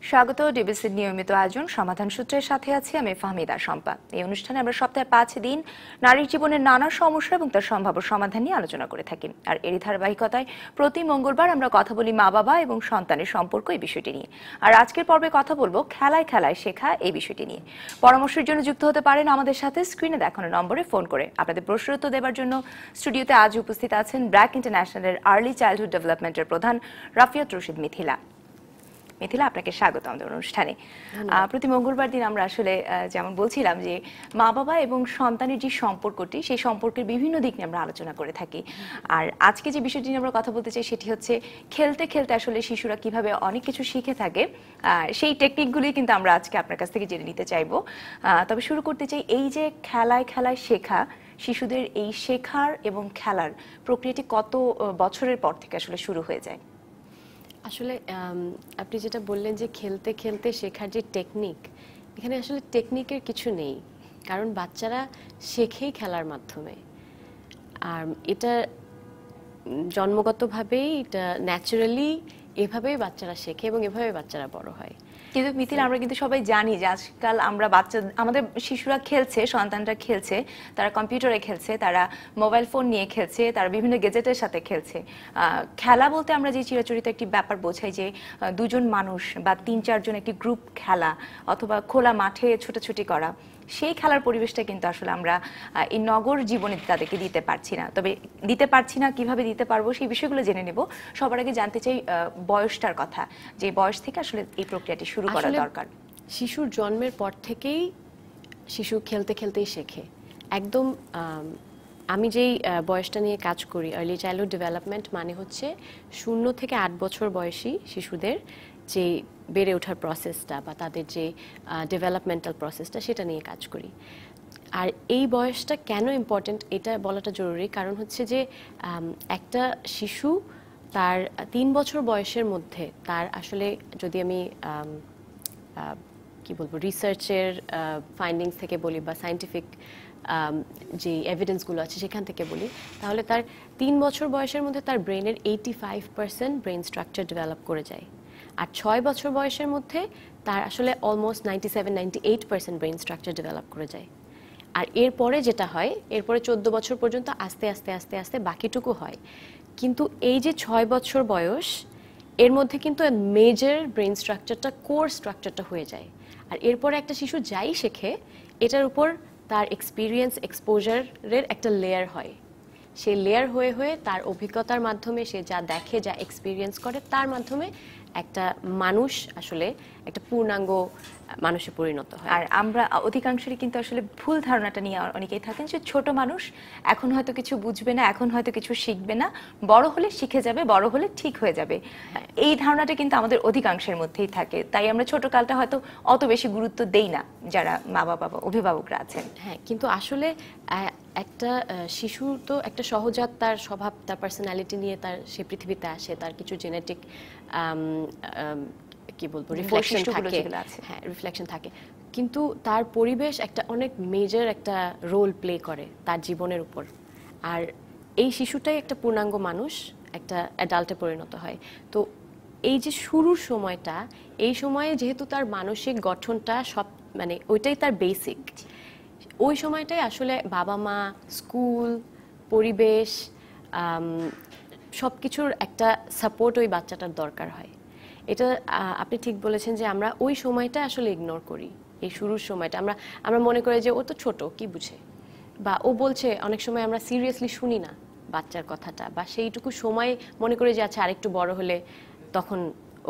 স্বাগত ডিবিসির নিয়মিত আয়োজন সমাধান সূত্রের সাথে আছি আমি ফাহমিদা শম্পা। এই অনুষ্ঠানে আমরা সপ্তাহে 5 দিন নারীর জীবনের নানা সমস্যা এবং তার সম্ভাব্য সমাধান নিয়ে আলোচনা করে থাকি। আর এরই ধারাবাহিকতায় প্রতি মঙ্গলবার আমরা কথা বলি মা বাবা এবং সন্তানের সম্পর্ক এই বিষয়টি নিয়ে। আর আজকের পর্বে কথা বলবো খেলায় খেলায় শেখা এই বিষয়টি নিয়ে। পরামর্শের জন্য যুক্ত হতে পারেন আমাদের সাথে স্ক্রিনে দেখানো নম্বরে ফোন করে। আপনাদের প্রশ্ন উত্তর দেওয়ার জন্য স্টুডিওতে আজ উপস্থিত আছেন ব্র্যাক ইন্টারন্যাশনালের আর্লি চাইল্ডহুড ডেভেলপমেন্টের প্রধান রাফিয়াত রশিদ মিথিলা। মিথিলা, আপনাকে স্বাগত আমাদের অনুষ্ঠানে। প্রতি মঙ্গলবার দিন আমরা আসলে যেমন বলছিলাম যে মা বাবা এবং সন্তানের যে সম্পর্কটি, সেই সম্পর্কের বিভিন্ন দিক নিয়ে আমরা আলোচনা করে থাকি। আর আজকে যে বিষয়টি নিয়ে আমরা কথা বলতে চাই সেটি হচ্ছে খেলতে খেলতে আসলে শিশুরা কিভাবে অনেক কিছু শিখে থাকে, সেই টেকনিকগুলি কিন্তু আমরা আজকে আপনার কাছ থেকে জেনে নিতে চাইবো। তবে শুরু করতে চাই, এই যে খেলায় খেলায় শেখা, শিশুদের এই শেখার এবং খেলার প্রক্রিয়াটি কত বছরের পর থেকে আসলে শুরু হয়ে যায়? আসলে আপনি যেটা বললেন যে খেলতে খেলতে শেখার যে টেকনিক, এখানে আসলে টেকনিকের কিছু নেই, কারণ বাচ্চারা শেখেই খেলার মাধ্যমে। আর এটা জন্মগতভাবেই, এটা ন্যাচারালি এভাবেই বাচ্চারা শেখে এবং এভাবে বাচ্চারা বড় হয়। কিন্তু মিথিলা, আমরা কিন্তু সবাই জানি যে আজকাল আমাদের শিশুরা খেলছে, সন্তানরা খেলছে, তারা কম্পিউটারে খেলছে, তারা মোবাইল ফোন নিয়ে খেলছে, তারা বিভিন্ন গেজেটের সাথে খেলছে। খেলা বলতে আমরা যে চিরাচরিত একটি ব্যাপার বোঝাই যে দুজন মানুষ বা 3-4 জন একটি গ্রুপ খেলা অথবা খোলা মাঠে ছোটাছুটি করা, সেই খেলার পরিবেশটা কিন্তু আসলে আমরা এই নগর জীবনে তাদেরকে দিতে পারছি না। তবে দিতে পারছি না, কিভাবে দিতে পারবো সেই বিষয়গুলো জেনে নেব। সবার আগে জানতে চাই বয়সটার কথা, যে বয়স থেকে আসলে এই প্রক্রিয়াটি শুরু করা দরকার। শিশুর জন্মের পর থেকেই শিশু খেলতে খেলতেই শেখে। একদম আমি যেই বয়সটা নিয়ে কাজ করি, আর্লি চাইল্ডহুড ডেভেলপমেন্ট, মানে হচ্ছে 0 থেকে 8 বছর বয়সী শিশুদের যে বেড়ে ওঠার প্রসেসটা বা তাদের যে ডেভেলপমেন্টাল প্রসেসটা, সেটা নিয়ে কাজ করি। আর এই বয়সটা কেন ইম্পর্টেন্ট এটা বলাটা জরুরি, কারণ হচ্ছে যে একটা শিশু তার 3 বছর বয়সের মধ্যে তার আসলে, যদি আমি কি বলবো, রিসার্চের ফাইন্ডিংস থেকে বলি বা সায়েন্টিফিক যে এভিডেন্সগুলো আছে সেখান থেকে বলি, তাহলে তার 3 বছর বয়সের মধ্যে তার ব্রেনের 85% ব্রেন স্ট্রাকচার ডেভেলপ করে যায়। আর 6 বছর বয়সের মধ্যে তার আসলে অলমোস্ট 97-98% ব্রেন স্ট্রাকচার ডেভেলপ করে যায়। আর এরপরে যেটা হয়, এরপরে 14 বছর পর্যন্ত আস্তে আস্তে আস্তে আস্তে বাকিটুকু হয়। কিন্তু এই যে 6 বছর বয়স, এর মধ্যে কিন্তু মেজর ব্রেন স্ট্রাকচারটা, কোর স্ট্রাকচারটা হয়ে যায়। আর এরপরে একটা শিশু যাই শেখে, এটার উপর তার এক্সপিরিয়েন্স, এক্সপোজারের একটা লেয়ার হয়। সেই লেয়ার হয়ে হয়ে তার অভিজ্ঞতার মাধ্যমে, সে যা দেখে, যা এক্সপিরিয়েন্স করে, তার মাধ্যমে একটা মানুষ আসলে একটা পূর্ণাঙ্গ মানুষে পরিণত হয়। আর আমরা অধিকাংশেরই কিন্তু আসলে ভুল ধারণাটা নিয়ে অনেকেই থাকেন যে ছোট মানুষ এখন হয়তো কিছু বুঝবে না, এখন হয়তো কিছু শিখবে না, বড় হলে শিখে যাবে, বড় হলে ঠিক হয়ে যাবে। এই ধারণাটা কিন্তু আমাদের অধিকাংশের মধ্যেই থাকে, তাই আমরা ছোট কালটা হয়তো অত বেশি গুরুত্ব দেই না যারা মা বাবা বা অভিভাবকরা আছেন। হ্যাঁ, কিন্তু আসলে একটা শিশু তো একটা সহজাত তার স্বভাব, তার পার্সোনালিটি নিয়ে তার সে পৃথিবীতে আসে, তার কিছু জেনেটিক কি বলবো রিফ্লেকশন থাকে, হ্যাঁ রিফ্লেকশন থাকে, কিন্তু তার পরিবেশ একটা অনেক মেজর একটা রোল প্লে করে তার জীবনের উপর। আর এই শিশুটাই একটা পূর্ণাঙ্গ মানুষ, একটা অ্যাডাল্টে পরিণত হয়। তো এই যে শুরুর সময়টা, এই সময়ে যেহেতু তার মানসিক গঠনটা সব, মানে ওইটাই তার বেসিক, ওই সময়টাই আসলে বাবা মা, স্কুল, পরিবেশ, সব কিছুর একটা সাপোর্ট ওই বাচ্চাটার দরকার হয়। এটা আপনি ঠিক বলেছেন যে আমরা ওই সময়টা আসলে ইগনোর করি। এই শুরুর সময়টা আমরা মনে করি যে ও তো ছোট, কি বুঝে, বা ও বলছে, অনেক সময় আমরা সিরিয়াসলি শুনি না বাচ্চার কথাটা, বা সেইটুকু সময় মনে করি যে আচ্ছা আরেকটু বড় হলে তখন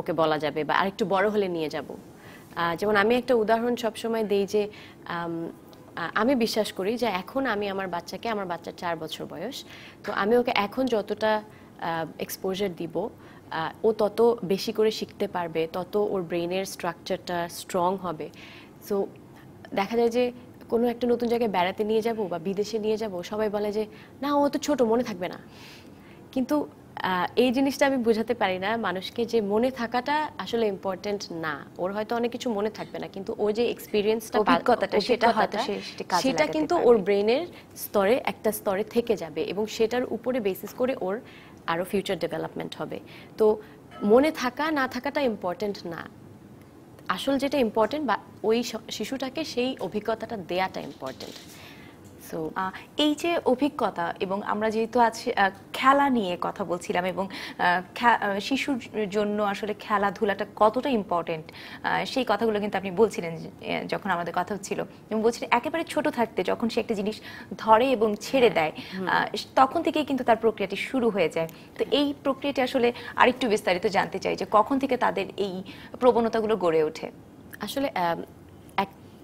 ওকে বলা যাবে, বা আরেকটু বড় হলে নিয়ে যাব। যেমন আমি একটা উদাহরণ সবসময় দেই যে আমি বিশ্বাস করি যে এখন আমি আমার বাচ্চাকে, আমার বাচ্চার 4 বছর বয়স, তো আমি ওকে এখন যতটা এক্সপোজার দিব, ও তত বেশি করে শিখতে পারবে, তত ওর ব্রেনের স্ট্রাকচারটা স্ট্রং হবে। সো দেখা যায় যে কোনো একটা নতুন জায়গায় বেড়াতে নিয়ে যাব বা বিদেশে নিয়ে যাব, সবাই বলে যে না ও তো ছোট, মনে থাকবে না। কিন্তু এই জিনিসটা আমি বোঝাতে পারি না মানুষকে যে মনে থাকাটা আসলে ইম্পর্টেন্ট না। ওর হয়তো অনেক কিছু মনে থাকবে না, কিন্তু ও যে এক্সপিরিয়েন্সটা, অভিজ্ঞতাটা, সেটা কিন্তু ওর ব্রেনের স্তরে, একটা স্তরে থেকে যাবে, এবং সেটার উপরে বেসিস করে ওর আরো ফিউচার ডেভেলপমেন্ট হবে। তো মনে থাকা না থাকাটা ইম্পর্টেন্ট না, আসল যেটা ইম্পর্টেন্ট বা ওই শিশুটাকে সেই অভিজ্ঞতাটা দেয়াটা ইম্পর্টেন্ট। সো এই যে অভিজ্ঞতা, এবং আমরা যেহেতু আছি খেলা নিয়ে কথা বলছিলাম, এবং শিশুর জন্য আসলে খেলাধুলাটা কতটা ইম্পর্টেন্ট সেই কথাগুলো কিন্তু আপনি বলছিলেন যখন আমাদের কথা হচ্ছিল, এবং বলছিলেন একেবারে ছোট থাকতে যখন সে একটা জিনিস ধরে এবং ছেড়ে দেয় তখন থেকেই কিন্তু তার প্রক্রিয়াটি শুরু হয়ে যায়। তো এই প্রক্রিয়াটি আসলে আরেকটু বিস্তারিত জানতে চাই যে কখন থেকে তাদের এই প্রবণতাগুলো গড়ে ওঠে। আসলে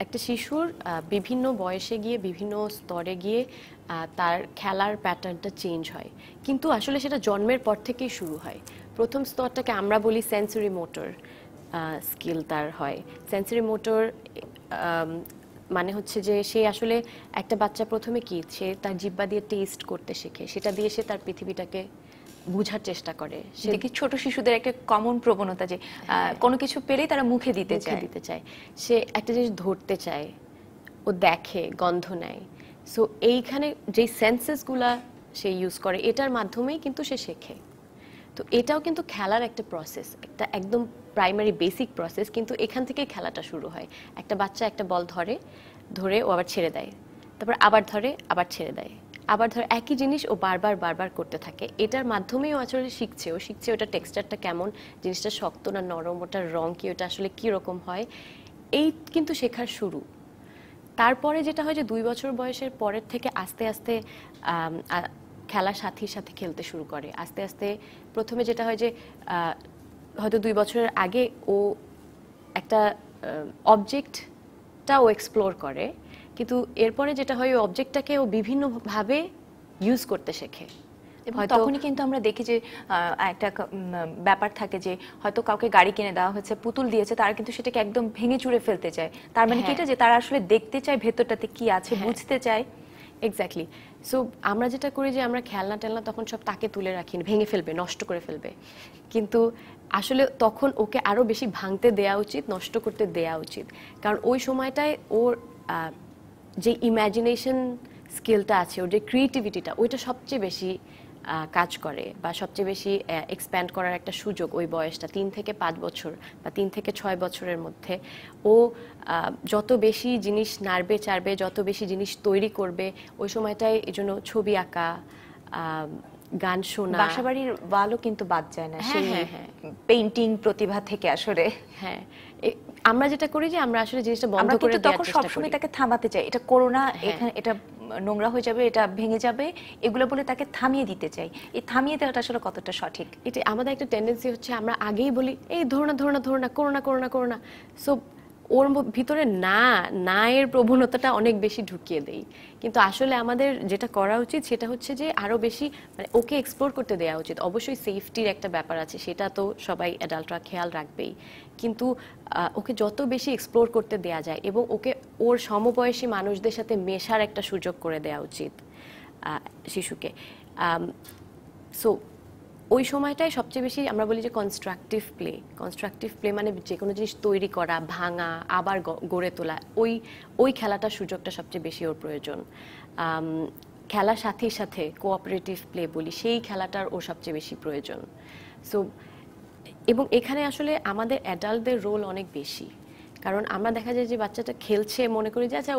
একটা শিশুর বিভিন্ন বয়সে গিয়ে বিভিন্ন স্তরে গিয়ে তার খেলার প্যাটার্নটা চেঞ্জ হয়, কিন্তু আসলে সেটা জন্মের পর থেকেই শুরু হয়। প্রথম স্তরটাকে আমরা বলি সেন্সরি মোটর স্কিল তার হয়। সেন্সরি মোটর মানে হচ্ছে যে সে আসলে একটা বাচ্চা প্রথমে কি সে তার জিহ্বা দিয়ে টেস্ট করতে শেখে, সেটা দিয়ে সে তার পৃথিবীটাকে বুঝার চেষ্টা করে। দেখি ছোট শিশুদের একটা কমন প্রবণতা যে কোনো কিছু পেলেই তারা মুখে দিতে চায়, সে একটা জিনিস ধরতে চায়, ও দেখে, গন্ধ নেয়। সো এইখানে যে সেন্সেসগুলা সে ইউজ করে এটার মাধ্যমেই কিন্তু সে শেখে। তো এটাও কিন্তু খেলার একটা প্রসেস, একটা একদম প্রাইমারি বেসিক প্রসেস, কিন্তু এখান থেকেই খেলাটা শুরু হয়। একটা বাচ্চা একটা বল ধরে ও আবার ছেড়ে দেয়, তারপর আবার ধরে আবার ছেড়ে দেয়, আবার ধর একই জিনিস ও বারবার করতে থাকে। এটার মাধ্যমেই ও আসলে শিখছে ওটা টেক্সচারটা কেমন, জিনিসটা শক্ত না নরম, ওটার রং কি, ওটা আসলে কি রকম হয়, এই কিন্তু শেখার শুরু। তারপরে যেটা হয় যে 2 বছর বয়সের পরের থেকে আস্তে আস্তে খেলার সাথীর সাথে খেলতে শুরু করে। আস্তে আস্তে প্রথমে যেটা হয় যে হয়তো 2 বছরের আগে ও একটা অবজেক্টটা ও এক্সপ্লোর করে, কিন্তু এরপরে যেটা হয় ওই অবজেক্টটাকে ও বিভিন্নভাবে ইউজ করতে শেখে। তখনই কিন্তু আমরা দেখি যে একটা ব্যাপার থাকে যে হয়তো কাউকে গাড়ি কিনে দেওয়া হয়েছে, পুতুল দিয়েছে, তারা কিন্তু সেটাকে একদম ভেঙে চুরে ফেলতে চায়। তার মানে কি এটা যে তারা আসলে দেখতে চায় ভেতরটাতে কি আছে, বুঝতে চায়। এক্স্যাক্টলি। সো আমরা যেটা করি যে আমরা খেলনা টেলনা তখন সব তাকে তুলে রাখি, ভেঙে ফেলবে, নষ্ট করে ফেলবে, কিন্তু আসলে তখন ওকে আরো বেশি ভাঙতে দেয়া উচিত, নষ্ট করতে দেয়া উচিত। কারণ ওই সময়টায় ওর যে ইমাজিনেশন স্কিলটা আছে, ওর যে ক্রিয়েটিভিটিটা, ওইটা সবচেয়ে বেশি কাজ করে বা সবচেয়ে বেশি এক্সপ্যান্ড করার একটা সুযোগ ওই বয়সটা 3 থেকে 5 বছর বা 3 থেকে 6 বছরের মধ্যে। ও যত বেশি জিনিস নাড়বে চাড়বে, যত বেশি জিনিস তৈরি করবে, ওই সময়টায় এই জন্য ছবি আঁকা, গান শোনা, বাসাবাড়ির ওয়ালও কিন্তু বাদ যায় না সেই পেইন্টিং প্রতিভা থেকে আসলে। হ্যাঁ, আমরা যেটা করি যে আমরা আসলে জিনিসটা বন্ধ করে দেওয়ার চেষ্টা করি। তখন সবসময় তাকে থামাতে চাই, এটা করোনা, এখানে এটা নোংরা হয়ে যাবে, এটা ভেঙে যাবে, এগুলো বলে তাকে থামিয়ে দিতে চাই। এই থামিয়ে দেওয়াটা আসলে কতটা সঠিক? এটা আমাদের একটা টেন্ডেন্সি হচ্ছে, আমরা আগেই বলি এই ধরো না, করো না। সো ওর ভিতরে না এর প্রবণতাটা অনেক বেশি ঢুকিয়ে দেই। কিন্তু আসলে আমাদের যেটা করা উচিত সেটা হচ্ছে যে আরো বেশি মানে ওকে এক্সপ্লোর করতে দেওয়া উচিত। অবশ্যই সেফটির একটা ব্যাপার আছে, সেটা তো সবাই অ্যাডাল্টরা খেয়াল রাখবেই, কিন্তু ওকে যত বেশি এক্সপ্লোর করতে দেয়া যায় এবং ওকে ওর সমবয়সী মানুষদের সাথে মেশার একটা সুযোগ করে দেওয়া উচিত শিশুকে। সো ওই সময়টাই সবচেয়ে বেশি আমরা বলি যে কনস্ট্রাকটিভ প্লে মানে যে কোনো জিনিস তৈরি করা, ভাঙা, আবার গড়ে তোলা, ওই খেলাটার সুযোগটা সবচেয়ে বেশি ওর প্রয়োজন। খেলার সাথীর সাথে কোঅপারেটিভ প্লে বলি, সেই খেলাটার ওর সবচেয়ে বেশি প্রয়োজন। সো এবং এখানে আসলে আমাদের অ্যাডাল্টদের রোল অনেক বেশি, কারণ আমরা দেখা যায় যে বাচ্চাটা খেলছে, মনে করি যে আচ্ছা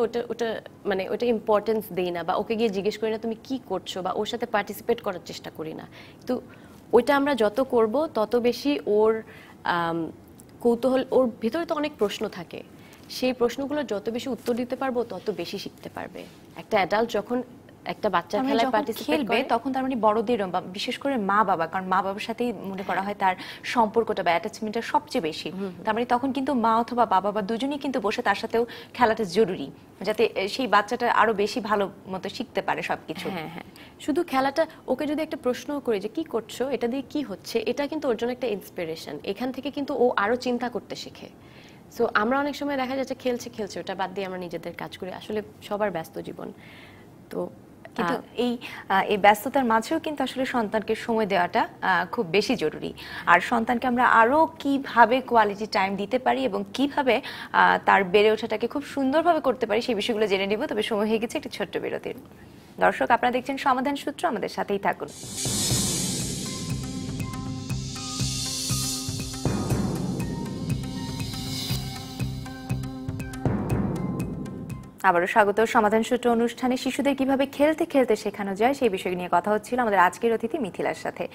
ওটা ইম্পর্টেন্স দেই না, বা ওকে গিয়ে জিজ্ঞেস করি না তুমি কি করছো, বা ওর সাথে পার্টিসিপেট করার চেষ্টা করি না। তো ওইটা আমরা যত করব তত বেশি ওর কৌতূহল, ওর ভিতরে তো অনেক প্রশ্ন থাকে, সেই প্রশ্নগুলো যত বেশি উত্তর দিতে পারবো তত বেশি শিখতে পারবে। একটা অ্যাডাল্ট যখন একটা বাচ্চা খেলায় পার্টিসিপেট করে তখন তার মানে বড়দেরও, বিশেষ করে মা বাবা, কারণ মা বাবার সাথেই মনে করা হয় তার সম্পর্কটা বা অ্যাটাচমেন্টটা সবচেয়ে বেশি। তার মানে তখন কিন্তু মা অথবা বাবা বা দুজনেই কিন্তু বসে তার সাথেও খেলাটা জরুরি, যাতে সেই বাচ্চাটা আরো বেশি ভালো মতো শিখতে পারে সবকিছু। হ্যাঁ, শুধু খেলাটা, ওকে যদি একটা প্রশ্ন করি যে কি করছো, এটা দিয়ে কি হচ্ছে, এটা কিন্তু ওর জন্য একটা ইন্সপিরেশন। এখান থেকে কিন্তু ও আরো চিন্তা করতে শেখে। সো আমরা অনেক সময় দেখা যাচ্ছে খেলছে ওটা বাদ দিয়ে আমরা নিজেদের কাজ করি, আসলে সবার ব্যস্ত জীবন। তো কিন্তু এই ব্যস্ততার মাঝেও কিন্তু আসলে সন্তানকে সময় দেওয়াটা খুব বেশি জরুরি। আর সন্তানকে আমরা আরো কিভাবে কোয়ালিটি টাইম দিতে পারি এবং কিভাবে তার বেড়ে ওঠাটাকে খুব সুন্দরভাবে করতে পারি, সেই বিষয়গুলো জেনে নিব। তবে সময় হয়ে গেছে একটি ছোট্ট বিরতির। দর্শক, আপনারা দেখছেন সমাধান সূত্র, আমাদের সাথেই থাকুন। আবারও স্বাগত সমাধান সূত্র অনুষ্ঠানে। শিশুদের কিভাবে খেলতে খেলতে শেখানো যায় সেই বিষয় নিয়ে কথা হচ্ছিল আমাদের আজকের অতিথি মিথিলার সাথে।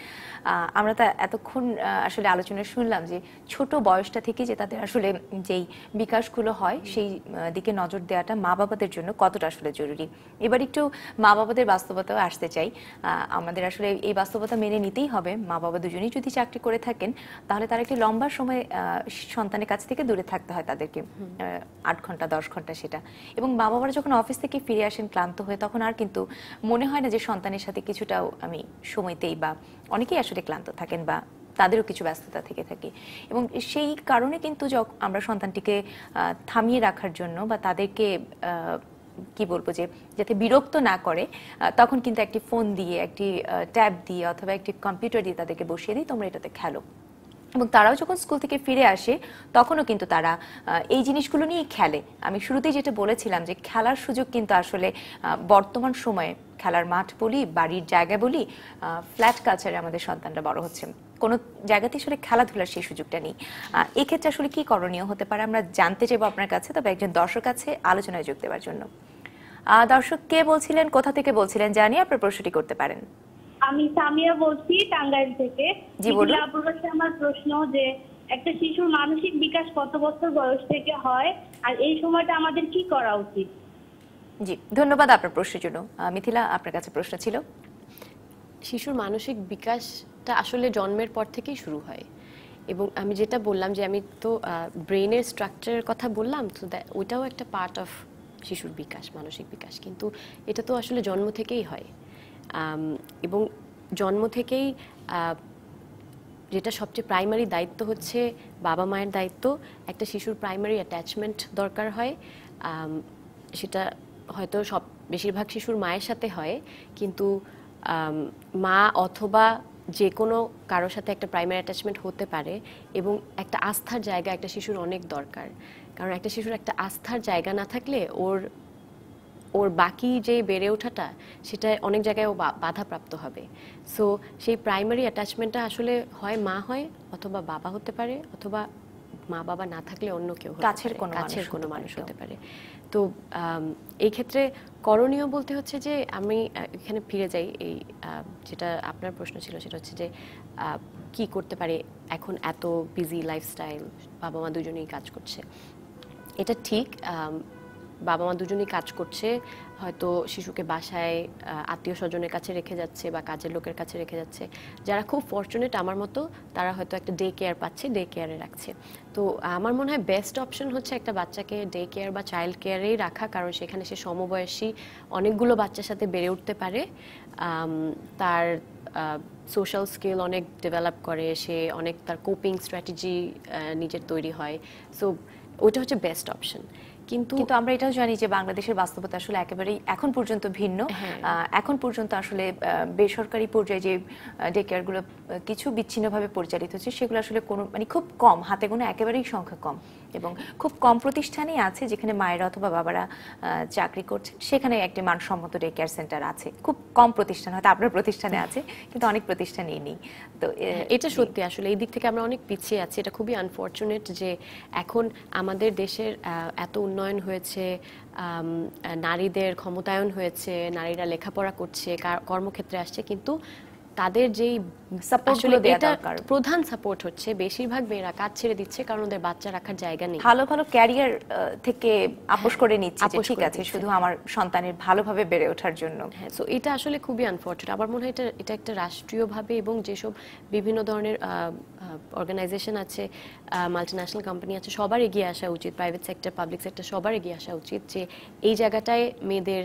আমরা তো এতক্ষণ আসলে আলোচনা শুনলাম যে ছোট বয়সটা থেকে যে তাদের আসলে যেই বিকাশগুলো হয় সেই দিকে নজর দেওয়াটা মা বাবাদের জন্য কতটা আসলে জরুরি। এবার একটু মা বাবাদের বাস্তবতাও আসতে চাই। আমাদের আসলে এই বাস্তবতা মেনে নিতেই হবে। মা বাবা দুজনেই যদি চাকরি করে থাকেন তাহলে তারা একটি লম্বা সময় সন্তানের কাছ থেকে দূরে থাকতে হয় তাদেরকে, 8 ঘন্টা 10 ঘন্টা সেটা। এবং মা বাবারা যখন অফিস থেকে ফিরে আসেন ক্লান্ত হয়ে তখন আর কিন্তু মনে হয় না যে সন্তানের সাথে কিছুটাও আমি সময়তেই, বা অনেকেই আসলে ক্লান্ত থাকেন বা তাদেরও কিছু ব্যস্ততা থেকে থাকে। এবং সেই কারণে কিন্তু আমরা সন্তানটিকে থামিয়ে রাখার জন্য বা তাদেরকে কি বলবো যে যাতে বিরক্ত না করে তখন কিন্তু একটি ফোন দিয়ে, একটি ট্যাব দিয়ে অথবা একটি কম্পিউটার দিয়ে তাদেরকে বসিয়ে দিই, তোমরা এটাতে খেলো। এবং তারাও যখন স্কুল থেকে ফিরে আসে তখনও কিন্তু তারা এই জিনিসগুলো নিয়েই খেলে। আমি শুরুতেই যেটা বলেছিলাম যে খেলার সুযোগ কিন্তু আসলে বর্তমান সময়ে খেলার মাঠ বলি, বাড়ির জায়গা বলি, ফ্ল্যাট কালচারে আমাদের সন্তানরা বড় হচ্ছে, কোনো জায়গাতে আসলে খেলাধুলার সেই সুযোগটা নেই। এক্ষেত্রে আসলে কি করণীয় হতে পারে আমরা জানতে চাইবো আপনার কাছে, তবে একজন দর্শক আছে আলোচনায় যোগ দেওয়ার জন্য। দর্শক কে বলছিলেন, কোথা থেকে বলছিলেন জানিয়ে আপনার প্রশ্নটি করতে পারেন। আমি সামিয়া বলছি টাঙ্গাইল থেকে। জি বলুন। আমার প্রশ্ন যে একটা শিশুর মানসিক বিকাশ কত বছর বয়স থেকে হয় আর এই সময়টা আমাদের কি করা উচিত? জি ধন্যবাদ আপনার প্রশ্নের জন্য। মিথিলা, আপনার কাছে প্রশ্ন ছিল। শিশুর মানসিক বিকাশটা আসলে জন্মের পর থেকেই শুরু হয়, এবং আমি যেটা বললাম যে আমি তো ব্রেনের স্ট্রাকচারের কথা বললাম, তো ওইটাও একটা পার্ট অফ শিশুর বিকাশ, মানসিক বিকাশ। কিন্তু এটা তো আসলে জন্ম থেকেই হয়, এবং জন্ম থেকেই যেটা সবচেয়ে প্রাইমারি দায়িত্ব হচ্ছে বাবা মায়ের দায়িত্ব। একটা শিশুর প্রাইমারি অ্যাটাচমেন্ট দরকার হয়, সেটা হয়তো বেশিরভাগ শিশুর মায়ের সাথে হয়, কিন্তু মা অথবা যে কোনো কারোর সাথে একটা প্রাইমারি অ্যাটাচমেন্ট হতে পারে। এবং একটা আস্থার জায়গা একটা শিশুর অনেক দরকার, কারণ একটা শিশুর একটা আস্থার জায়গা না থাকলে ওর বাকি যে বেড়ে ওঠাটা সেটা অনেক জায়গায় ও বাধাপ্রাপ্ত হবে। সো সেই প্রাইমারি অ্যাটাচমেন্টটা আসলে হয় মা হয়, অথবা বাবা হতে পারে, অথবা মা বাবা না থাকলে অন্য কেউ কাছের কোনো মানুষ হতে পারে। তো এই ক্ষেত্রে করণীয় বলতে হচ্ছে যে আমি এখানে ফিরে যাই, এই যেটা আপনার প্রশ্ন ছিল সেটা হচ্ছে যে কি করতে পারে এখন এত বিজি লাইফস্টাইল, বাবা মা দুজনেই কাজ করছে। এটা ঠিক, বাবা মা দুজনেই কাজ করছে, হয়তো শিশুকে বাসায় আত্মীয় স্বজনের কাছে রেখে যাচ্ছে বা কাজের লোকের কাছে রেখে যাচ্ছে। যারা খুব ফরচুনেট আমার মতো তারা হয়তো একটা ডে কেয়ার পাচ্ছে, ডে কেয়ারে রাখছে। তো আমার মনে হয় বেস্ট অপশন হচ্ছে একটা বাচ্চাকে ডে কেয়ার বা চাইল্ড কেয়ারেই রাখা, কারণ সেখানে সে সমবয়সী অনেকগুলো বাচ্চার সাথে বেড়ে উঠতে পারে, তার সোশ্যাল স্কিল অনেক ডেভেলপ করে, সে অনেক তার কোপিং স্ট্র্যাটেজি নিজের তৈরি হয়। সো ওইটা হচ্ছে বেস্ট অপশন। কিন্তু আমরা এটাও জানি যে বাংলাদেশের বাস্তবতা আসলে একেবারেই এখন পর্যন্ত ভিন্ন। এখন পর্যন্ত আসলে বেসরকারি পর্যায়ে যে ডে কেয়ারগুলো কিছু বিচ্ছিন্নভাবে পরিচালিত হচ্ছে সেগুলো আসলে কোনো খুব কম, হাতে গোনা একেবারেই সংখ্যা কম, এবং খুব কম প্রতিষ্ঠানেই আছে যেখানে মায়েরা অথবা বাবারা চাকরি করছেন সেখানে একটি মানসম্মত ডে কেয়ার সেন্টার আছে। খুব কম প্রতিষ্ঠান, হয়তো আপনার প্রতিষ্ঠানে আছে কিন্তু অনেক প্রতিষ্ঠানেই নেই। তো এটা সত্যি, আসলে এই দিক থেকে আমরা অনেক পিছিয়ে আছি। এটা খুবই আনফরচুনেট যে এখন আমাদের দেশের এত উন্নয়ন হয়েছে, নারীদের ক্ষমতায়ন হয়েছে, নারীরা লেখাপড়া করছে, কর্মক্ষেত্রে আসছে, কিন্তু তাদের যেই সাপোর্টগুলো দেয়া দরকার, প্রধান সাপোর্ট হচ্ছে বেশিরভাগ মেয়েরা কাজ ছেড়ে দিচ্ছে কারণ ওদের বাচ্চা রাখার জায়গা নেই। ভালো ভালো ক্যারিয়ার থেকে আপোষ করে নিচ্ছে, ঠিক আছে শুধু আমার সন্তানের ভালোভাবে বেড়ে ওঠার জন্য। হ্যাঁ, সো এটা আসলে খুবই আনফরচুনেট। আমার মনে হয় এটা একটা রাষ্ট্রীয়ভাবে এবং যেসব বিভিন্ন ধরনের অর্গানাইজেশন আছে, মাল্টিন্যাশনাল কোম্পানি আছে, সবার এগিয়ে আসা উচিত, প্রাইভেট সেক্টর, পাবলিক সেক্টর সবার এগিয়ে আসা উচিত যে এই জায়গাটায় মেয়েদের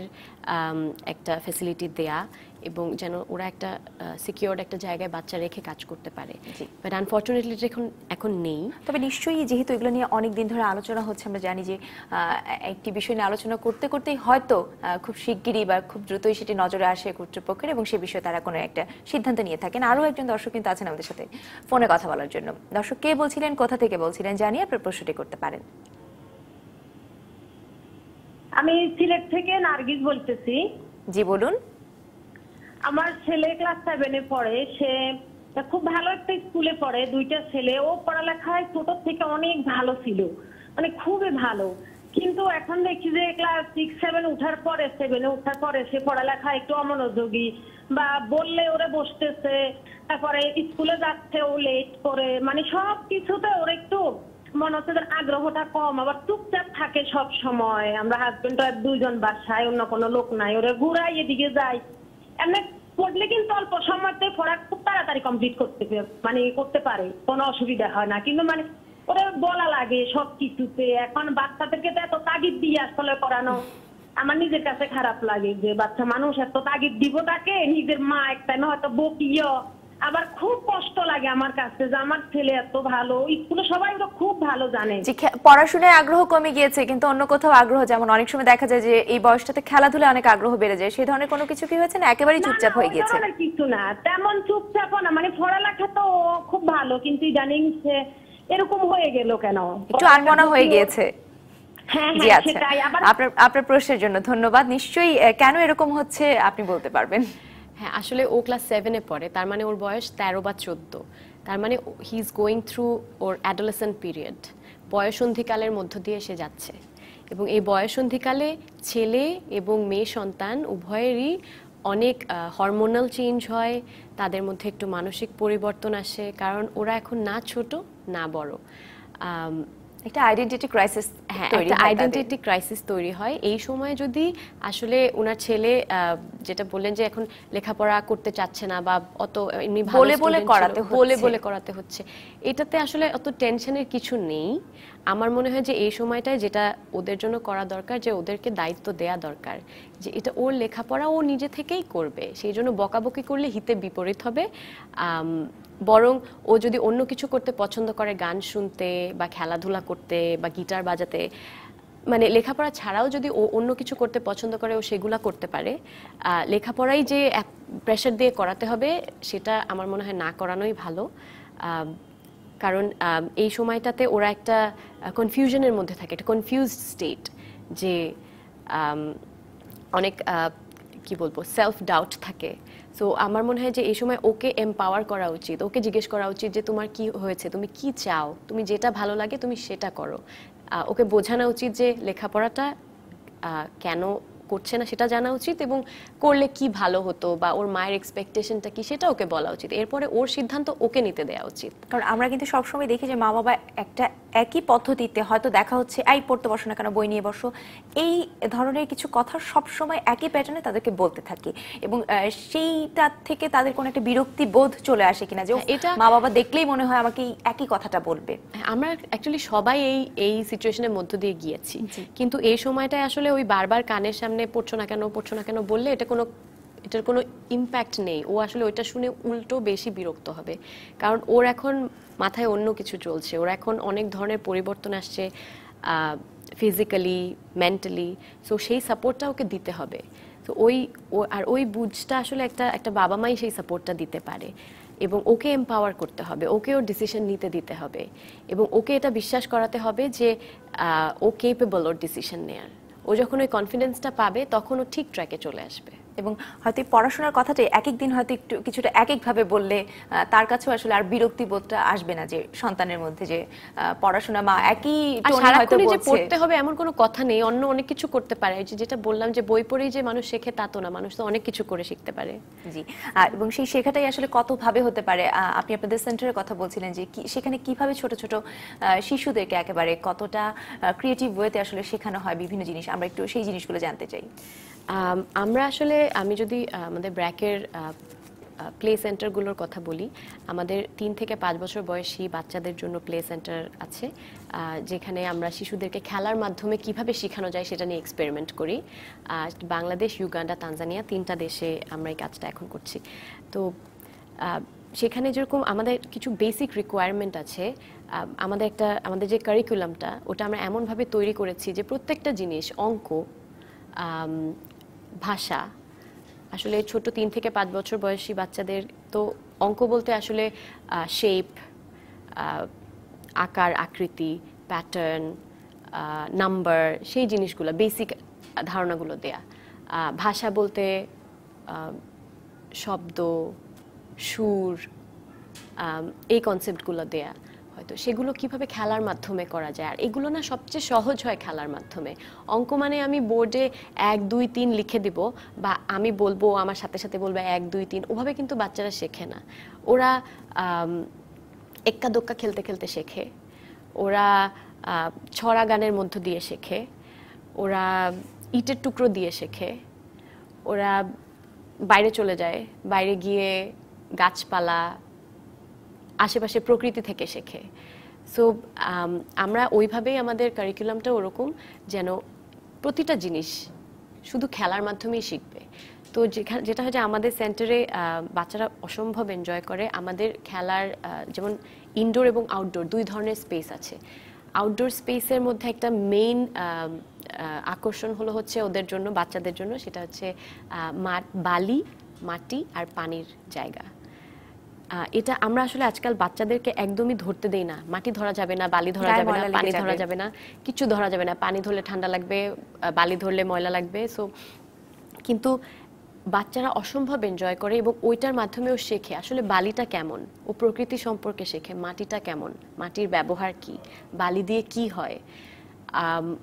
একটা ফ্যাসিলিটি দেয়া, এবং যেন ওরা একটা সিকিউরড একটা জায়গায় বাচ্চা রেখে কাজ করতে পারে। বাট আনফরচুনেটলি এখন নেই। তবে নিশ্চয়ই যেহেতু এগুলো নিয়ে অনেক দিন ধরে আলোচনা হচ্ছে, আমরা জানি যে একটি বিষয় নিয়ে আলোচনা করতে করতেই হয়তো খুব শিগগিরই বা খুব দ্রুতই সেটি নজরে আসে কর্তৃপক্ষের, এবং সে বিষয়ে তারা কোনো একটা সিদ্ধান্ত নিয়ে থাকেন। আরও একজন দর্শক কিন্তু আছেন আমাদের সাথে ফোনে কথা বলার জন্য। দর্শক কে বলছিলেন, কোথা থেকে বলছিলেন জানিয়ে আপনার প্রশ্নটি করতে পারেন। আমি সিলেট থেকে নার্গিস বলতেছি। জি বলুন। আমার ছেলে ক্লাস 7 এ পড়ে, সে খুব ভালো একটা স্কুলে পড়ে, দুইটা ছেলে। ও পড়ালেখায় ছোট থেকে অনেক ভালো ছিল, মানে খুবই ভালো, কিন্তু এখন দেখি যে ক্লাস 6-7 উঠার পরে 7-এ উঠার পরে সে পড়ালেখা একটু অমনোযোগী, বা বললে ওরে বসতেছে, তারপরে স্কুলে যাচ্ছে ও লেট করে, মানে সব কিছুতে ওর একটু মনে হচ্ছে যে আগ্রহটা কম, আবার চুপচাপ থাকে সব সময়। আমরা হাজবেন্ড ওয়াইফ দুইজন বাসায়, অন্য কোনো লোক নাই, ওরে ঘুরাই এদিকে যাই। এমনি পড়লে কিন্তু অল্প সময়তে পড়া খুব তাড়াতাড়ি কমপ্লিট করতে পারে, কোনো অসুবিধা হয় না। কিন্তু মানে ওরে বলা লাগে সব কিছুতে। এখন বাচ্চাদেরকে তো এত তাগিদ দিয়ে আসলে পড়ানো আমার নিজের কাছে খারাপ লাগে, যে বাচ্চা মানুষ এত তাগিদ দিব তাকে, নিজের মা একটা না হয়তো বকিও। আবার খুব কষ্ট লাগে আমার কাছে যে আমার ছেলে এত ভালো, স্কুলে সবাই ওরা খুব ভালো জানে যে পড়াশোনায় আগ্রহ কমে গিয়েছে, কিন্তু অন্য কোথাও আগ্রহ, যেমন অনেক সময় দেখা যায় যে এই বয়সটাতে খেলাধুলায় অনেক আগ্রহ বেড়ে যায়, সেই ধরনের কোনো কিছু কি হয়েছে না একেবারেই চুপচাপ হয়ে গিয়েছে? না, কিছু না, তেমন চুপচাপও না, মানে পড়ালেখা তো ও খুব ভালো, কিন্তু ইদানিং সে এরকম হয়ে গেল কেন, একটু আনমনা হয়ে গিয়েছে। হ্যাঁ জি, হ্যাঁ আচ্ছা, সেটাই। আবার আপনার প্রশ্নের জন্য ধন্যবাদ। নিশ্চয়ই কেন এরকম হচ্ছে আপনি বলতে পারবেন? হ্যাঁ, আসলে ও ক্লাস 7-এ পড়ে, তার মানে ওর বয়স 13 বা 14। তার মানে হি ইজ গোয়িং থ্রু ওর অ্যাডোলেসেন্ট পিরিয়ড, বয়সন্ধিকালের মধ্য দিয়ে সে যাচ্ছে। এবং এই বয়সন্ধিকালে ছেলে এবং মেয়ে সন্তান উভয়েরই অনেক হরমোনাল চেঞ্জ হয়, তাদের মধ্যে একটু মানসিক পরিবর্তন আসে, কারণ ওরা এখন না ছোট না বড়। একটা আইডেন্টিটি ক্রাইসিস, হ্যাঁ, একটা আইডেন্টিটি ক্রাইসিস তৈরি হয়। এই সময় যদি আসলে ওনার ছেলে যেটা বললেন যে এখন লেখাপড়া করতে চাচ্ছে না, বা অত এমনি বলে বলে করাতে হচ্ছে, এটাতে আসলে অত টেনশনের কিছু নেই। আমার মনে হয় যে এই সময়টায় যেটা ওদের জন্য করা দরকার, যে ওদেরকে দায়িত্ব দেয়া দরকার যে এটা ওর লেখাপড়া ও নিজে থেকেই করবে, সেই জন্য বকাবকি করলে হিতে বিপরীত হবে। বরং ও যদি অন্য কিছু করতে পছন্দ করে, গান শুনতে বা খেলাধুলা করতে বা গিটার বাজাতে, মানে লেখাপড়া ছাড়াও যদি ও অন্য কিছু করতে পছন্দ করে, ও সেগুলা করতে পারে। লেখাপড়াই যে প্রেশার দিয়ে করাতে হবে সেটা আমার মনে হয় না করানোই ভালো। কারণ এই সময়টাতে ওরা একটা কনফিউশনের মধ্যে থাকে, একটা কনফিউজড স্টেট, যে অনেক কি বলবো সেলফ ডাউট থাকে। সো আমার মনে হয় যে এই সময় ওকে এমপাওয়ার করা উচিত, ওকে জিজ্ঞেস করা উচিত যে তোমার কি হয়েছে, তুমি কি চাও, তুমি যেটা ভালো লাগে তুমি সেটা করো। ওকে বোঝানো উচিত যে লেখাপড়াটা কেন করছে না সেটা জানা উচিত, এবং করলে কি ভালো হতো বা ওর মায়ের এক্সপেকটেশনটা কি সেটা ওকে বলা উচিত। এরপরে ওর সিদ্ধান্ত ওকে নিতে দেওয়া উচিত। কারণ আমরা কিন্তু সবসময় দেখি যে মা বাবা একটা একই পদ্ধতিতে হয়তো দেখা হচ্ছে, এই পড়তে বসো না কেন, বই নিয়ে বসো, এই ধরনের কিছু কথা সবসময় একই প্যাটার্নে তাদেরকে বলতে থাকি, এবং সেইটা থেকে তাদের কোনো একটা বিরক্তি বোধ চলে আসে কিনা, যে এটা মা বাবা দেখলেই মনে হয় আমাকে একই কথাটা বলবে। আমরা অ্যাকচুয়ালি সবাই এই সিচুয়েশনের মধ্য দিয়ে গিয়েছি, কিন্তু এই সময়টায় আসলে ওই বারবার কানের সামনে পড়ছো না কেন বললে এটার কোনো ইম্প্যাক্ট নেই। ও আসলে ওইটা শুনে উল্টো বেশি বিরক্ত হবে, কারণ ওর এখন মাথায় অন্য কিছু চলছে, ওর এখন অনেক ধরনের পরিবর্তন আসছে ফিজিক্যালি, মেন্টালি। সো সেই সাপোর্টটা ওকে দিতে হবে। তো ওই বুঝটা আসলে একটা বাবা মাই সেই সাপোর্টটা দিতে পারে, এবং ওকে এমপাওয়ার করতে হবে, ওকে ওর ডিসিশন নিতে দিতে হবে, এবং ওকে এটা বিশ্বাস করাতে হবে যে ও কেপেবল ওর ডিসিশন নেয়ার। ও যখন ওই কনফিডেন্সটা পাবে তখন ও ঠিক ট্র্যাকে চলে আসবে। এবং হয়তো পড়াশোনার কথাটা এক এক দিন হয়তো একটু কিছুটা এক একভাবে বললে তার কাছেও আসলে আর বিরক্তি বোধটা আসবে না, যে সন্তানের মধ্যে যে পড়াশোনা মা একই টোনে হয়তো বলছে, যে পড়তে হবে এমন কোনো কথা নেই, অন্য অনেক কিছু করতে পারে। যেটা বললাম যে বই পড়েই যে মানুষ শেখে তা তো না, মানুষ তো অনেক কিছু করে শিখতে পারে। জি, এবং সেই শেখাটাই আসলে কত ভাবে হতে পারে। আপনি আপনাদের সেন্টারের কথা বলছিলেন যে সেখানে কিভাবে ছোট ছোট শিশুদেরকে একেবারে কতটা ক্রিয়েটিভ ওয়েতে আসলে শেখানো হয় বিভিন্ন জিনিস, আমরা একটু সেই জিনিসগুলো জানতে চাই। আমরা আসলে, আমি যদি আমাদের ব্র্যাকের প্লে সেন্টারগুলোর কথা বলি, আমাদের 3 থেকে 5 বছর বয়সী বাচ্চাদের জন্য প্লে সেন্টার আছে, যেখানে আমরা শিশুদেরকে খেলার মাধ্যমে কিভাবে শেখানো যায় সেটা নিয়ে এক্সপেরিমেন্ট করি। বাংলাদেশ, ইউগান্ডা, তানজানিয়া 3টা দেশে আমরা এই কাজটা এখন করছি। তো সেখানে যেরকম আমাদের কিছু বেসিক রিকোয়ারমেন্ট আছে, আমাদের যে কারিকুলামটা ওটা আমরা এমনভাবে তৈরি করেছি যে প্রত্যেকটা জিনিস, অঙ্ক, ভাষা, আসলে ছোট 3 থেকে 5 বছর বয়সী বাচ্চাদের তো অঙ্ক বলতে আসলে শেপ, আকার আকৃতি, প্যাটার্ন, নাম্বার, সেই জিনিসগুলো, বেসিক ধারণাগুলো দেয়া। ভাষা বলতে শব্দ, সুর, এই কনসেপ্টগুলো দেয়া। হয়তো সেগুলো কিভাবে খেলার মাধ্যমে করা যায়। আর এগুলো না সবচেয়ে সহজ হয় খেলার মাধ্যমে। অঙ্ক মানে আমি বোর্ডে 1 2 3 লিখে দিব বা আমি বলবো আমার সাথে সাথে বলবে 1 2 3, ওভাবে কিন্তু বাচ্চারা শেখে না। ওরা এক্কা দোক্কা খেলতে খেলতে শেখে, ওরা ছড়া গানের মধ্য দিয়ে শেখে, ওরা ইটের টুকরো দিয়ে শেখে, ওরা বাইরে চলে যায়, বাইরে গিয়ে গাছপালা আশেপাশে প্রকৃতি থেকে শেখে। সো আমরা ওইভাবেই আমাদের কারিকুলামটা ওরকম যেন প্রতিটা জিনিস শুধু খেলার মাধ্যমেই শিখবে। তো যেটা হয় যে আমাদের সেন্টারে বাচ্চারা অসম্ভব এনজয় করে। আমাদের খেলার যেমন ইনডোর এবং আউটডোর 2 ধরনের স্পেস আছে। আউটডোর স্পেসের মধ্যে একটা মেইন আকর্ষণ হচ্ছে ওদের জন্য, বাচ্চাদের জন্য, সেটা হচ্ছে বালি, মাটি আর পানির জায়গা। এটা আমরা আসলে আজকাল বাচ্চাদেরকে একদমই ধরতে দেই না। মাটি ধরা যাবে না, বালি ধরা যাবে না, পানি ধরা যাবে না, কিছু ধরা যাবে না। পানি ধরলে ঠান্ডা লাগবে, বালি ধরলে ময়লা লাগবে। সো কিন্তু বাচ্চারা অসম্ভব এনজয় করে এবং ওইটার মাধ্যমেও শেখে আসলে বালিটা কেমন, ও প্রকৃতি সম্পর্কে শেখে, মাটিটা কেমন, মাটির ব্যবহার কি, বালি দিয়ে কি হয়।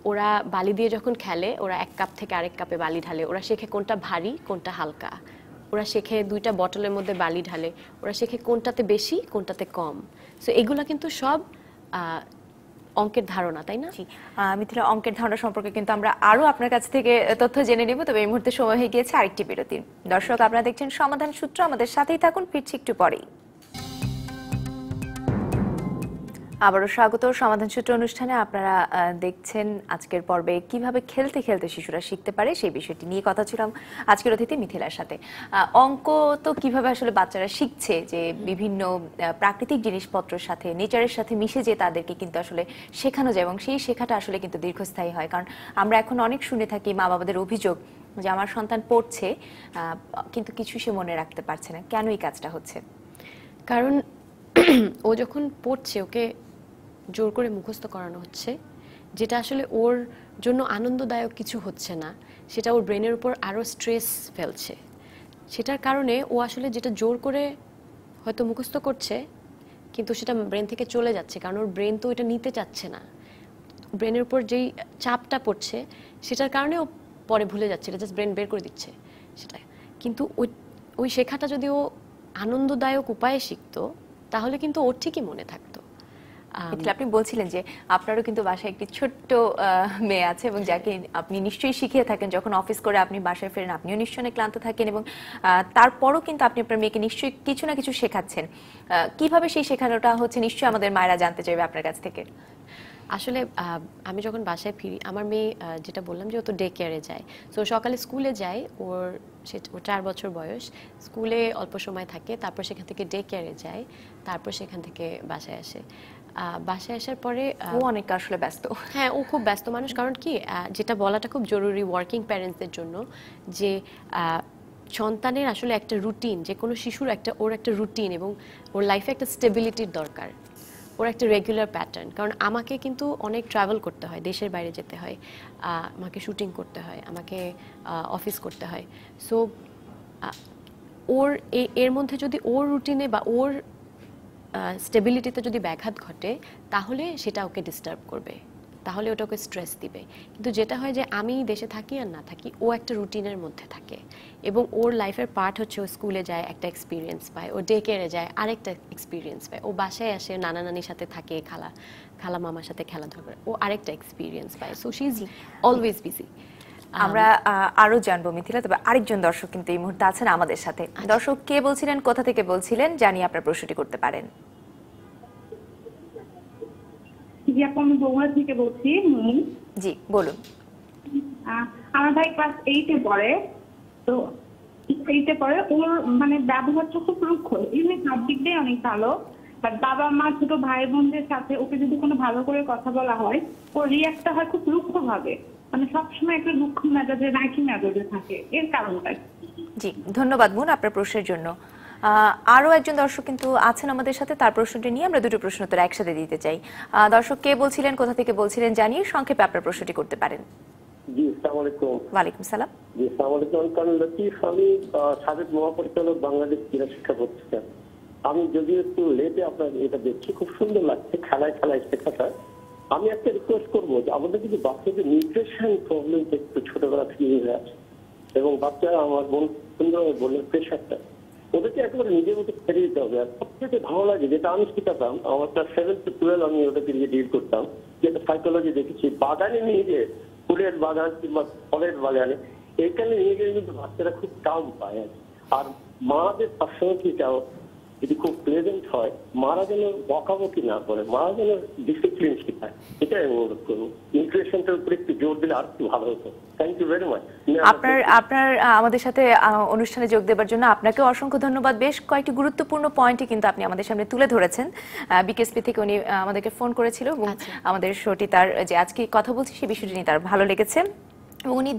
ওরা বালি দিয়ে যখন খেলে, ওরা 1 কাপ থেকে আরেক কাপে বালি ঢালে, ওরা শেখে কোনটা ভারী কোনটা হালকা। ওরা শেখে 2টা বটলের মধ্যে বালি ঢালে, ওরা শেখে কোনটাতে বেশি কোনটাতে কম। সো এগুলো কিন্তু সব অঙ্কের ধারণা, তাই না? মিথিলা, অঙ্কের ধারণা সম্পর্কে কিন্তু আমরা আরো আপনার কাছ থেকে তথ্য জেনে নেব, তবে এই মুহূর্তে সময় হয়ে গিয়েছে আরেকটি বিরতির। দর্শক, আপনারা দেখছেন সমাধান সূত্র, আমাদের সাথেই থাকুন, ফিরছি একটু পরেই। আবারও স্বাগত সমাধান সূত্র অনুষ্ঠানে। আপনারা দেখছেন আজকের পর্বে কিভাবে খেলতে খেলতে শিশুরা শিখতে পারে, সেই বিষয়টি নিয়ে কথা ছিলাম আজকের অতিথি মিথিলার সাথে। অঙ্ক তো কিভাবে আসলে বাচ্চারা শিখছে, যে বিভিন্ন প্রাকৃতিক জিনিসপত্রের সাথে, নেচারের সাথে মিশে যে তাদেরকে কিন্তু আসলে শেখানো যায় এবং সেই শেখাটা আসলে কিন্তু দীর্ঘস্থায়ী হয়। কারণ আমরা এখন অনেক শুনে থাকি মা বাবাদের অভিযোগ যে আমার সন্তান পড়ছে কিন্তু কিছু সে মনে রাখতে পারছে না। কেন এই কাজটা হচ্ছে? কারণ ও যখন পড়ছে ওকে জোর করে মুখস্থ করানো হচ্ছে, যেটা আসলে ওর জন্য আনন্দদায়ক কিছু হচ্ছে না, সেটা ওর ব্রেনের উপর আরও স্ট্রেস ফেলছে। সেটার কারণে ও আসলে যেটা জোর করে হয়তো মুখস্থ করছে কিন্তু সেটা ব্রেন থেকে চলে যাচ্ছে, কারণ ওর ব্রেন তো এটা নিতে চাচ্ছে না। ব্রেনের উপর যেই চাপটা পড়ছে সেটার কারণে ও পরে ভুলে যাচ্ছে, এটা জাস্ট ব্রেন বের করে দিচ্ছে সেটা। কিন্তু ওই শেখাটা যদি ও আনন্দদায়ক উপায়ে শিখতো তাহলে কিন্তু ওর ঠিকই মনে থাকতো। আপনি বলছিলেন যে আপনারও কিন্তু বাসায় একটি ছোট্ট মেয়ে আছে এবং যাকে আপনি নিশ্চয়ই শিখিয়ে থাকেন। যখন অফিস করে আপনি বাসায় ফেরেন, আপনিও নিশ্চয়ই ক্লান্ত থাকেন এবং তারপরও কিন্তু আপনি আপনার মেয়েকে নিশ্চয়ই কিছু না কিছু শেখাচ্ছেন। কিভাবে সেই শেখানোটা হচ্ছে নিশ্চয়ই আমাদের মায়েরা জানতে চাইবে আপনার কাছ থেকে। আসলে আমি যখন বাসায় ফিরি, আমার মেয়ে যেটা বললাম যে ও তো ডে কেয়ারে যায়, সো সকালে স্কুলে যায়, ওর 4 বছর বয়স, স্কুলে অল্প সময় থাকে, তারপর সেখান থেকে ডে কেয়ারে যায়, তারপর সেখান থেকে বাসায় আসে। বাসায় আসার পরে ও অনেক আসলে ব্যস্ত। হ্যাঁ, ও খুব ব্যস্ত মানুষ। কারণ কি, যেটা বলাটা খুব জরুরি ওয়ার্কিং প্যারেন্টসদের জন্য, যে সন্তানের আসলে একটা রুটিন, যে কোনো শিশুর ওর একটা রুটিন এবং ওর লাইফে একটা স্টেবিলিটির দরকার, ওর একটা রেগুলার প্যাটার্ন। কারণ আমাকে কিন্তু অনেক ট্রাভেল করতে হয়, দেশের বাইরে যেতে হয়, আমাকে শুটিং করতে হয়, আমাকে অফিস করতে হয়। সো ওর এর মধ্যে যদি ওর রুটিনে বা ওর স্টেবিলিটিতে যদি ব্যাঘাত ঘটে তাহলে সেটা ওকে ডিস্টার্ব করবে, তাহলে ওটা ওকে স্ট্রেস দিবে। কিন্তু যেটা হয় যে আমি দেশে থাকি আর না থাকি, ও একটা রুটিনের মধ্যে থাকে এবং ওর লাইফের পার্ট হচ্ছে ও স্কুলে যায় একটা এক্সপিরিয়েন্স পায়, ও ডে কেয়ারে যায় আরেকটা এক্সপিরিয়েন্স পায়, ও বাসায় আসে নানা নানির সাথে থাকে, খালা মামার সাথে খেলাধুলা করে, ও আরেকটা এক্সপিরিয়েন্স পায়। So she is always busy. আমরা আরো জানবো মিথিলা, তবে আরেকজন দর্শক কিন্তু এই মুহূর্তে আছেন আমাদের সাথে। দর্শক, কে বলছিলেন, কোথা থেকে বলছিলেন, জানিয়ে আপনার প্রশ্নটি করতে পারেন। আমি বগুড়া থেকে বলছি। জি বলুন। আমার ভাই ক্লাস 8-এ পড়ে, তো 8-এ পড়ে। ওর মানে ব্যবহারটা খুব রুক্ষ, এমনি সব দিক দিয়ে অনেক ভালো, বাট বাবা মা ছোট ভাই বোনদের সাথে ওকে যদি কোনো ভালো করে কথা বলা হয়, ওর রিয়াক্টটা হয় খুব রুক্ষ ভাবে, মানে সবসময় একটা দুঃখ মেজাজে, রাখি মেজাজে থাকে। এর কারণটা? জি ধন্যবাদ বোন আপনার প্রশ্নের জন্য। আরো একজন দর্শক কিন্তু আছেন আমাদের সাথে, তার প্রশ্নটি নিয়ে আমরা দুটো প্রশ্ন উত্তর একসাথে দিতে চাই। দর্শক, কে বলছিলেন, কোথা থেকে বলছিলেন, জানিয়ে সংক্ষেপে আপনার প্রশ্নটি করতে পারেন। জি, আসসালামু আলাইকুম। ওয়ালাইকুম সালাম। জি, আসসালামু আলাইকুম। আমি কারণ লতিফ, আমি সাবেক মহাপরিচালক, বাংলাদেশ ক্রীড়া শিক্ষা প্রতিষ্ঠান। আমি যদিও একটু লেটে আপনার এটা দেখছি, খুব সুন্দর লাগছে খেলায় খেলায় শেখাটা। আমি একটা রিকোয়েস্ট করবো যে আমাদের যদি বাচ্চাদের নিউট্রিশন প্রবলেম একটু ছোটবেলা থেকে হয়ে আছে, এবং বাচ্চারা আমার বোন সুন্দরভাবে বললেন প্রেশারটা, ওদেরকে একেবারে নিজের মতো ছেড়ে দিতে হবে। আর সবথেকে ভালো লাগে যেটা আমি শিখাতাম, আমার ক্লাস 7 to 12 আমি ওদেরকে নিয়ে ডিল করতাম, যেটা সাইকোলজি দেখেছি, বাগানে নিয়ে গিয়ে, ফুলের বাগান কিংবা ফলের বাগানে, এইখানে নিয়ে গেলে কিন্তু বাচ্চারা খুব কাম পায়। আর মাদের সবসময় কি চাও, যদি খুব প্লেজেন্ট হয়, মারা যেন বকাবকি না করে, মারা যেন ডিসিপ্লিন শেখায়, এটাই আমি অনুরোধ করবো। নিউট্রিশনটার উপরে একটু জোর দিলে আর একটু ভালো হতো। Thank you very much. আপনার আমাদের সাথে অনুষ্ঠানে যোগ দেওয়ার জন্য আপনাকে অসংখ্য ধন্যবাদ। বেশ কয়েকটি গুরুত্বপূর্ণ পয়েন্টই কিন্তু আপনি আমাদের সামনে তুলে ধরেছেন। বিকেএসপি থেকে উনি আমাদেরকে ফোন করেছিল এবং আমাদের শোটি তার যে আজকে কথা বলছি সেই বিষয়টি নিয়ে তার ভালো লেগেছে। এবং উনি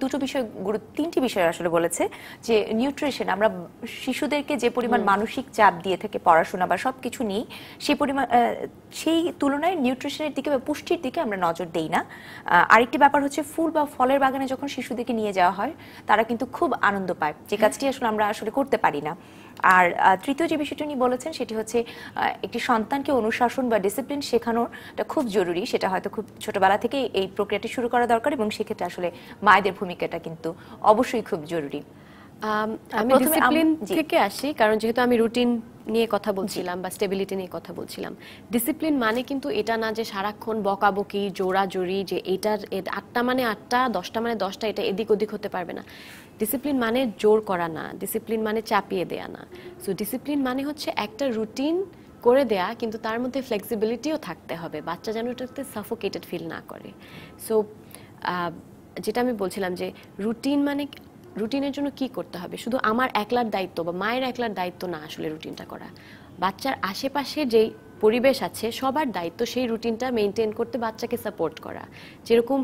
তিনটি বিষয় আসলে বলেছে যে নিউট্রিশন, আমরা শিশুদেরকে যে পরিমাণ মানসিক চাপ দিয়ে থাকে পড়াশোনা বা সবকিছু নিয়ে, সেই তুলনায় নিউট্রিশনের দিকে বা পুষ্টির দিকে আমরা নজর দেই না। আরেকটি ব্যাপার হচ্ছে ফুল বা ফলের বাগানে যখন শিশুদেরকে নিয়ে যাওয়া হয় তারা কিন্তু খুব আনন্দ পায়, যে কাজটি আমরা আসলে করতে পারি না। আর তৃতীয় যে বিষয়টি উনি বলেছেন সেটি হচ্ছে একটি সন্তানকে অনুশাসন বা ডিসিপ্লিন শেখানোটা খুব জরুরি। সেটা হয়তো খুব ছোটবেলা থেকে এই প্রক্রিয়াটি শুরু করা দরকার, এবং সেক্ষেত্রে আসলে মায়েদের ভূমিকাটা কিন্তু অবশ্যই খুব জরুরি। আমি ডিসিপ্লিন থেকে আসি, কারণ যেহেতু আমি রুটিন নিয়ে কথা বলছিলাম বা স্টেবিলিটি নিয়ে কথা বলছিলাম। ডিসিপ্লিন মানে কিন্তু এটা না যে সারাক্ষণ বকাবকি, জোরাজোরি, যে এটার 8টা মানে 8টা, 10টা মানে 10টা, এটা এদিক ওদিক হতে পারবে না। ডিসিপ্লিন মানে জোর করা না, ডিসিপ্লিন মানে চাপিয়ে দেয়া না। সো ডিসিপ্লিন মানে হচ্ছে একটা রুটিন করে দেয়া, কিন্তু তার মধ্যে ফ্লেক্সিবিলিটিও থাকতে হবে, বাচ্চা যেন এটাতে সাফোকেটেড ফিল না করে। সো যেটা আমি বলছিলাম যে রুটিনের জন্য কি করতে হবে, শুধু আমার একলার দায়িত্ব বা মায়ের একলার দায়িত্ব না আসলে রুটিনটা করা। বাচ্চার আশেপাশে যেই পরিবেশ আছে সবার দায়িত্ব সেই রুটিনটা মেনটেন করতে, বাচ্চাকে সাপোর্ট করা। যেরকম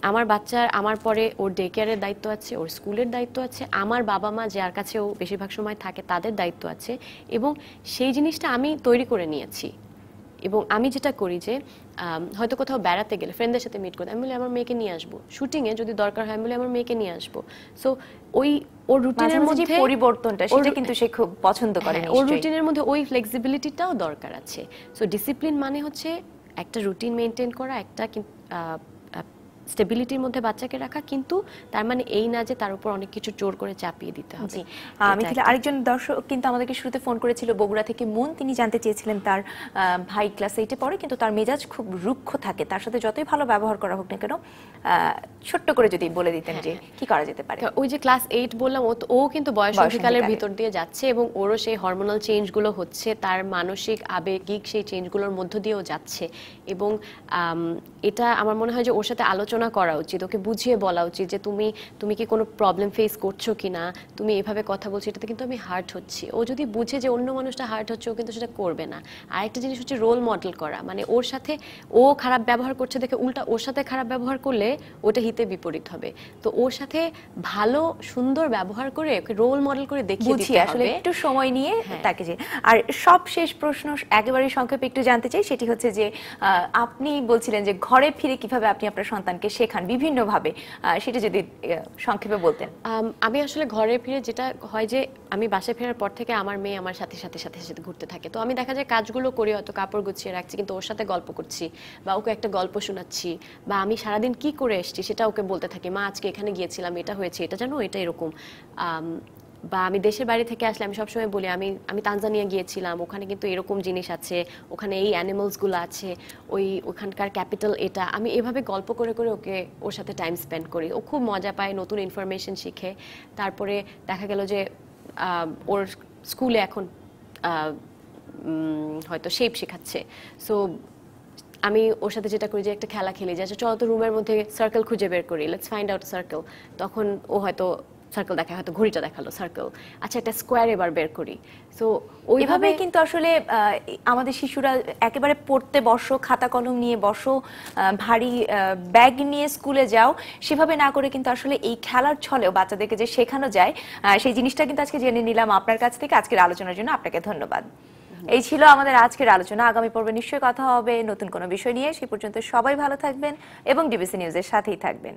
আমার বাচ্চার আমার পরে ওর ডে কেয়ারের দায়িত্ব আছে, ওর স্কুলের দায়িত্ব আছে, আমার বাবা মা যার কাছে ও বেশিরভাগ সময় থাকে তাদের দায়িত্ব আছে, এবং সেই জিনিসটা আমি তৈরি করে নিয়েছি। এবং আমি যেটা করি যে হয়তো কোথাও বেড়াতে গেলে ফ্রেন্ডদের সাথে মিট করতে, আমি বলি আমার মেয়েকে নিয়ে আসবো, শুটিংয়ে যদি দরকার হয় আমি বলি আমার মেয়েকে নিয়ে আসবো। সো ওর রুটিনের মধ্যে পরিবর্তনটা সেটা কিন্তু সে খুব পছন্দ করে, ওর রুটিনের মধ্যে ওই ফ্লেক্সিবিলিটিটাও দরকার আছে। সো ডিসিপ্লিন মানে হচ্ছে একটা রুটিন মেনটেন করা, একটা স্টেবিলিটির মধ্যে বাচ্চাকে রাখা, কিন্তু তার মানে এই না যে তার উপর অনেক কিছু জোর করে চাপিয়ে দিতে হবে। মিথিলা, আরেকজন দর্শক কিন্তু আমাদেরকে শুরুতে ফোন করেছিল বগুড়া থেকে মুন। তিনি জানতে চেয়েছিলেন তার ভাই ক্লাস 8-এ পড়ে, কিন্তু তার মেজাজ খুব রুক্ষ থাকে, তার সাথে যতই ভালো ব্যবহার করা হোক না কেন, ছোট্ট করে যদি বলে দিতেন যে কি করা যেতে পারে। ওই যে ক্লাস 8 বললাম, ও কিন্তু বয়সন্ধিকালের ভিতর দিয়ে যাচ্ছে, এবং ওরও সেই হরমোনাল চেঞ্জগুলো হচ্ছে, তার মানসিক আবেগিক সেই চেঞ্জগুলোর মধ্য দিয়েও যাচ্ছে। এবং এটা আমার মনে হয় যে ওর সাথে আলোচনা করা উচিত, ওকে বুঝিয়ে বলা উচিত যে তুমি কি কোনো প্রবলেম ফেস করছো কিনা, তুমি এভাবে কথা বলছো, এটাতে কিন্তু আমি হার্ট হচ্ছি। ও যদি বুঝে যে অন্য মানুষটা হার্ট হচ্ছে, ও কিন্তু সেটা করবে না। আরেকটা জিনিস হচ্ছে রোল মডেল করা, মানে ওর সাথে ও খারাপ ব্যবহার করছে দেখে উল্টা ওর সাথে খারাপ ব্যবহার করলে ওটা হিতে বিপরীত হবে। তো ওর সাথে ভালো সুন্দর ব্যবহার করে ওকে রোল মডেল করে দেখিয়ে দিতে হবে, আসলে একটু সময় নিয়ে তাকে। যে আর সব শেষ প্রশ্ন একেবারে সংক্ষেপে একটু জানতে চাই, সেটি হচ্ছে যে আপনি বলছিলেন যে ঘরে ফিরে কিভাবে আপনি আপনার সন্তানকে শেখান বিভিন্নভাবে, সেটা যদি সংক্ষেপে বলতেন। আমি আসলে ঘরে ফিরে যেটা হয় যে আমি বাসায় ফেরার পর থেকে আমার মেয়ে আমার সাথে সাথে সাথে সাথে ঘুরতে থাকে। তো আমি দেখা যায় কাজগুলো করি, হয়তো কাপড় গুছিয়ে রাখছি, কিন্তু ওর সাথে গল্প করছি বা ওকে একটা গল্প শোনাচ্ছি, বা আমি সারাদিন কি করে এসেছি সেটা ওকে বলতে থাকি। মা আজকে এখানে গিয়েছিলাম, এটা হয়েছে, এটা জানো, এটা এরকম। বা আমি দেশের বাইরে থেকে আসলে আমি সবসময় বলি আমি তানজানিয়া গিয়েছিলাম, ওখানে কিন্তু এরকম জিনিস আছে, ওখানে এই অ্যানিমালসগুলো আছে, ওখানকার ক্যাপিটাল এটা। আমি এভাবে গল্প করে করে ওর সাথে টাইম স্পেন্ড করি, ও খুব মজা পায়, নতুন ইনফরমেশন শিখে। তারপরে দেখা গেল যে ওর স্কুলে এখন হয়তো শেপ শেখাচ্ছে, সো আমি ওর সাথে যেটা করি যে একটা খেলা খেলি, যে চলো তো রুমের মধ্যে সার্কেল খুঁজে বের করি, লেটস ফাইন্ড আউট সার্কেল। তখন ও হয়তো সার্কেল দেখায়, হয়তো ঘড়িটা দেখালো সার্কেল, আচ্ছা একটা স্কোয়ার এবার বের করি। সো ওইভাবে কিন্তু আসলে আমাদের শিশুরা একেবারে পড়তে বসো, খাতা কলম নিয়ে বসো, ভারী ব্যাগ নিয়ে স্কুলে যাও, সেভাবে না করে কিন্তু আসলে এই খেলার ছলেও বাচ্চাদেরকে যে শেখানো যায়, সেই জিনিসটা কিন্তু আজকে জেনে নিলাম আপনার কাছ থেকে। আজকের আলোচনার জন্য আপনাকে ধন্যবাদ। এই ছিল আমাদের আজকের আলোচনা। আগামী পর্বে নিশ্চয়ই কথা হবে নতুন কোনো বিষয় নিয়ে। সেই পর্যন্ত সবাই ভালো থাকবেন এবং ডিবিসি নিউজের সাথেই থাকবেন।